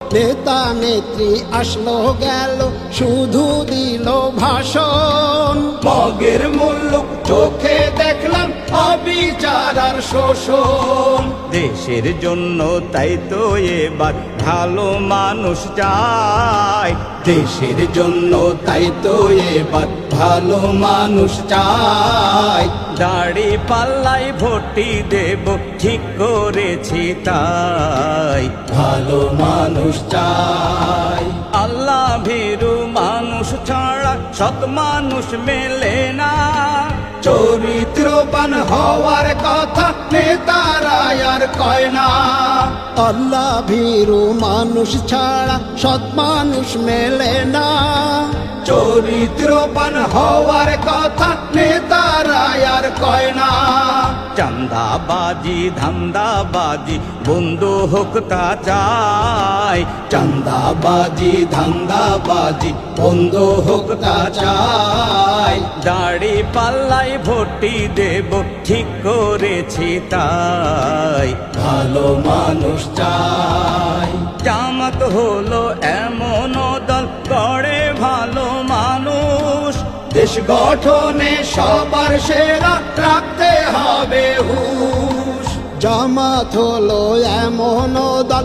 নেতা নেত্রী আসলো গেল শুধু দিল ভাষণ, মগের মুল্লুক চোখে দেখলাম অবিচার আর শোষণ। দেশের জন্য তাই তো এবার ভালো মানুষ চাই, দেশের জন্য তাই তো এবার ভালো মানুষ চাই। দাড়ি পাল্লাই ভোটই দেব ঠিক করেছি তাই, ভালো মানুষ চাই। আল্লাহ ভীরু মানুষ ছাড়া সৎ মানুষ মেলে না, চরিত্রবান হওয়ার কথা নেতারা আর কয় না। আল্লাহ ভীরু মানুষ ছাড়া সৎ মানুষ মেলে না, চরিত্রবান হওয়ার কথা নেতারা আর কয় না। চান্দাবাজি ধান্দাবাজি বন্ধ হোক তা চাই, চান্দাবাজি ধান্দাবাজি বন্ধ হোক তা চাই। দাড়ি পাল্লাই ভোটই দেব ঠিক করেছি তাই, ভালো মানুষ চাই। জামাত হলো এমন দল করে ভালো মানুষ, দেশ গঠনে সবার সেরা রাখতে হবে হুঁশ। জামাত হলো এমন দল